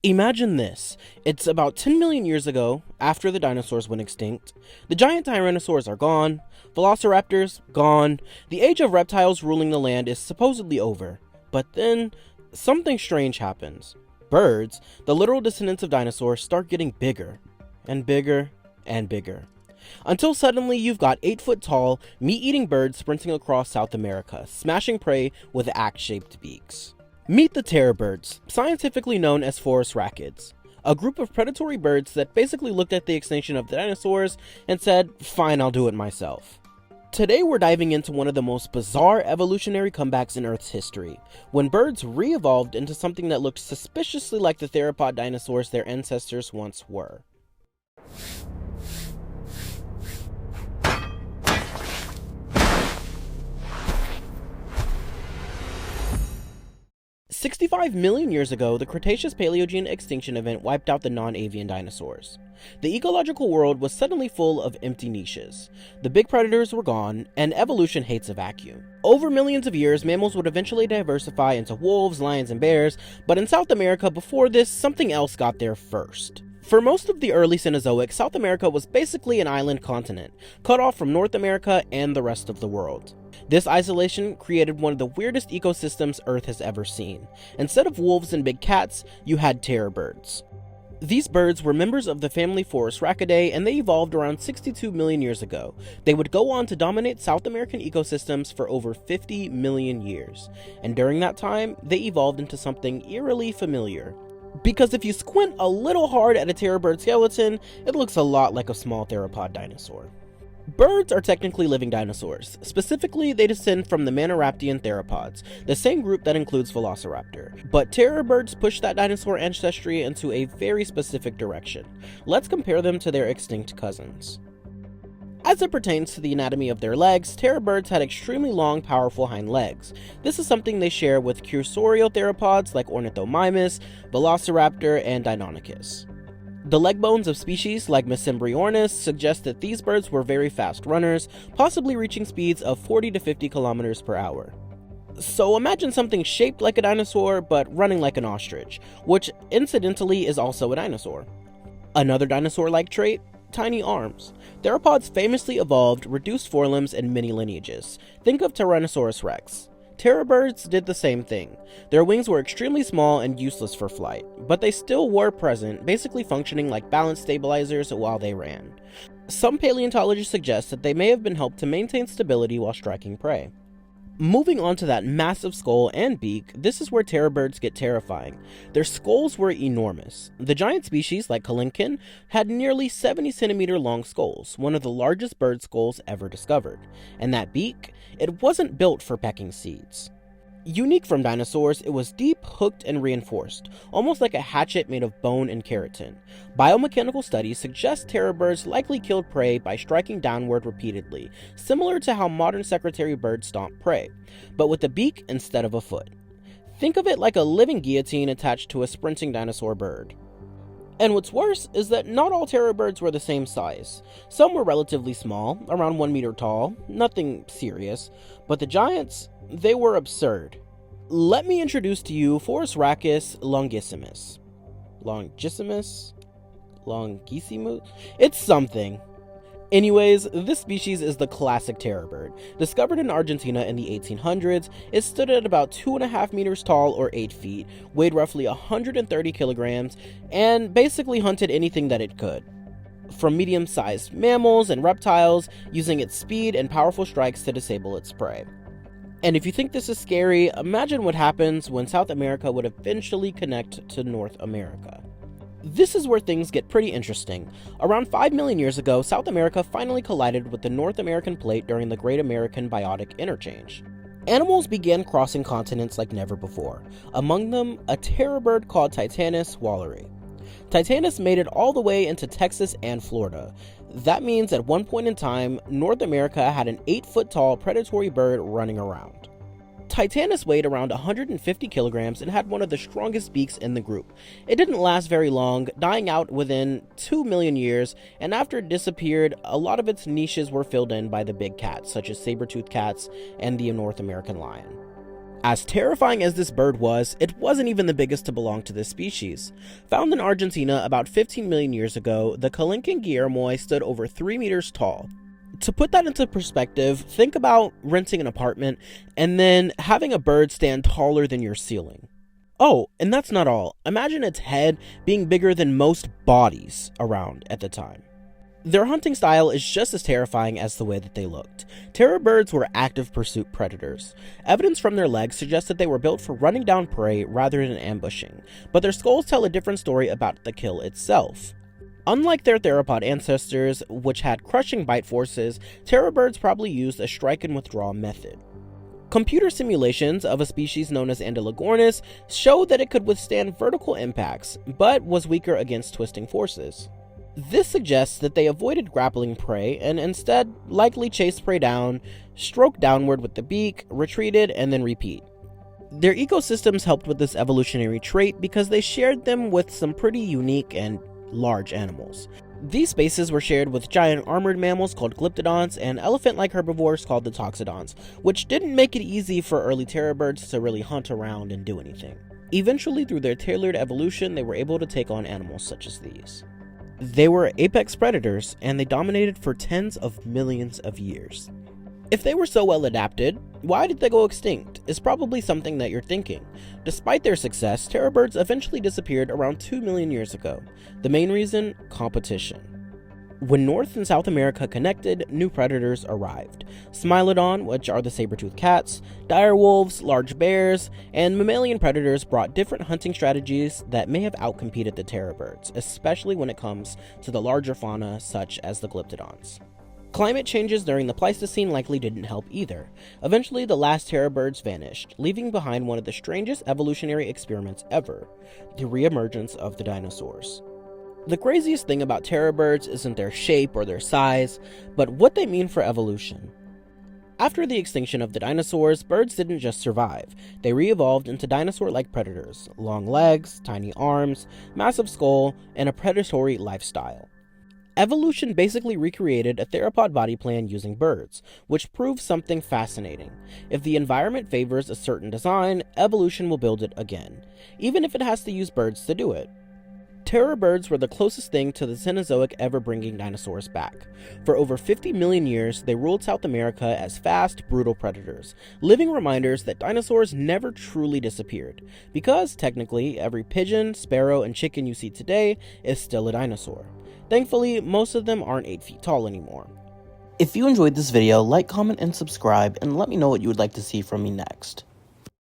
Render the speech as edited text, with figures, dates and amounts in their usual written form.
Imagine this. It's about 10 million years ago, after the dinosaurs went extinct. The giant tyrannosaurs are gone, velociraptors gone, the age of reptiles ruling the land is supposedly over. But then, something strange happens. Birds, the literal descendants of dinosaurs, start getting bigger, and bigger, and bigger. Until suddenly you've got 8-foot tall, meat-eating birds sprinting across South America, smashing prey with axe-shaped beaks. Meet the terror birds, scientifically known as Phorusrhacids, a group of predatory birds that basically looked at the extinction of the dinosaurs and said, fine, I'll do it myself. Today we're diving into one of the most bizarre evolutionary comebacks in Earth's history, when birds re-evolved into something that looked suspiciously like the theropod dinosaurs their ancestors once were. 65 million years ago, the Cretaceous-Paleogene extinction event wiped out the non-avian dinosaurs. The ecological world was suddenly full of empty niches. The big predators were gone, and evolution hates a vacuum. Over millions of years, mammals would eventually diversify into wolves, lions, and bears, but in South America before this, something else got there first. For most of the early Cenozoic, South America was basically an island continent, cut off from North America and the rest of the world. This isolation created one of the weirdest ecosystems Earth has ever seen. Instead of wolves and big cats, you had terror birds. These birds were members of the family Phorusrhacidae, and they evolved around 62 million years ago. They would go on to dominate South American ecosystems for over 50 million years, and during that time, they evolved into something eerily familiar. Because if you squint a little hard at a terror bird skeleton, it looks a lot like a small theropod dinosaur. Birds are technically living dinosaurs. Specifically, they descend from the Maniraptian theropods, the same group that includes Velociraptor. But terror birds push that dinosaur ancestry into a very specific direction. Let's compare them to their extinct cousins. As it pertains to the anatomy of their legs, terror birds had extremely long, powerful hind legs. This is something they share with cursorial theropods like Ornithomimus, Velociraptor, and Deinonychus. The leg bones of species like Mesembryornis suggest that these birds were very fast runners, possibly reaching speeds of 40 to 50 kilometers per hour. So imagine something shaped like a dinosaur but running like an ostrich, which incidentally is also a dinosaur. Another dinosaur-like trait? Tiny arms. Theropods famously evolved reduced forelimbs in many lineages. Think of Tyrannosaurus rex. Terror birds did the same thing. Their wings were extremely small and useless for flight, but they still were present, basically functioning like balance stabilizers while they ran. Some paleontologists suggest that they may have been helped to maintain stability while striking prey. Moving on to that massive skull and beak, this is where terror birds get terrifying. Their skulls were enormous. The giant species, like Kalinkin, had nearly 70 centimeter long skulls, one of the largest bird skulls ever discovered. And that beak, it wasn't built for pecking seeds. Unique from dinosaurs, it was deep, hooked, and reinforced, almost like a hatchet made of bone and keratin. Biomechanical studies suggest terror birds likely killed prey by striking downward repeatedly, similar to how modern secretary birds stomp prey, but with a beak instead of a foot. Think of it like a living guillotine attached to a sprinting dinosaur bird. And what's worse is that not all terror birds were the same size. Some were relatively small, around 1 meter tall, nothing serious, but the giants, they were absurd. Let me introduce to you Phorusrhacus longissimus. Longissimus? It's something. Anyways, this species is the classic terror bird. Discovered in Argentina in the 1800s, it stood at about 2.5 meters tall or 8 feet, weighed roughly 130 kilograms, and basically hunted anything that it could. From medium-sized mammals and reptiles, using its speed and powerful strikes to disable its prey. And if you think this is scary, imagine what happens when South America would eventually connect to North America. This is where things get pretty interesting. Around 5 million years ago, South America finally collided with the North American plate during the Great American Biotic Interchange. Animals began crossing continents like never before, among them a terror bird called Titanus walleri. Titanus made it all the way into Texas and Florida. That means at one point in time, North America had an 8-foot tall predatory bird running around. Titanus weighed around 150 kilograms and had one of the strongest beaks in the group. It didn't last very long, dying out within 2 million years, and after it disappeared, a lot of its niches were filled in by the big cats, such as saber-toothed cats and the North American lion. As terrifying as this bird was, it wasn't even the biggest to belong to this species. Found in Argentina about 15 million years ago, the Calincan guillermoi stood over 3 meters tall. To put that into perspective, think about renting an apartment and then having a bird stand taller than your ceiling. Oh, and that's not all. Imagine its head being bigger than most bodies around at the time. Their hunting style is just as terrifying as the way that they looked. Terror birds were active pursuit predators. Evidence from their legs suggests that they were built for running down prey rather than ambushing, but their skulls tell a different story about the kill itself. Unlike their theropod ancestors, which had crushing bite forces, terror birds probably used a strike and withdraw method. Computer simulations of a species known as Andalogornis showed that it could withstand vertical impacts, but was weaker against twisting forces. This suggests that they avoided grappling prey and instead likely chased prey down, stroked downward with the beak, retreated, and then repeat. Their ecosystems helped with this evolutionary trait because they shared them with some pretty unique and large animals. These spaces were shared with giant armored mammals called glyptodonts and elephant-like herbivores called the toxodonts, which didn't make it easy for early terror birds to really hunt around and do anything. Eventually, through their tailored evolution, they were able to take on animals such as these. They were apex predators, and they dominated for tens of millions of years. If they were so well adapted, why did they go extinct? Is probably something that you're thinking. Despite their success, terror birds eventually disappeared around 2 million years ago. The main reason? Competition. When North and South America connected, new predators arrived. Smilodon, which are the saber-toothed cats, dire wolves, large bears, and mammalian predators brought different hunting strategies that may have outcompeted the terror birds, especially when it comes to the larger fauna such as the glyptodonts. Climate changes during the Pleistocene likely didn't help either. Eventually, the last terror birds vanished, leaving behind one of the strangest evolutionary experiments ever, the reemergence of the dinosaurs. The craziest thing about terror birds isn't their shape or their size, but what they mean for evolution. After the extinction of the dinosaurs, birds didn't just survive. They re-evolved into dinosaur-like predators, long legs, tiny arms, massive skull, and a predatory lifestyle. Evolution basically recreated a theropod body plan using birds, which proves something fascinating. If the environment favors a certain design, evolution will build it again, even if it has to use birds to do it. Terror birds were the closest thing to the Cenozoic ever bringing dinosaurs back. For over 50 million years, they ruled South America as fast, brutal predators, living reminders that dinosaurs never truly disappeared, because technically every pigeon, sparrow, and chicken you see today is still a dinosaur. Thankfully, most of them aren't 8 feet tall anymore. If you enjoyed this video, like, comment, and subscribe, and let me know what you would like to see from me next.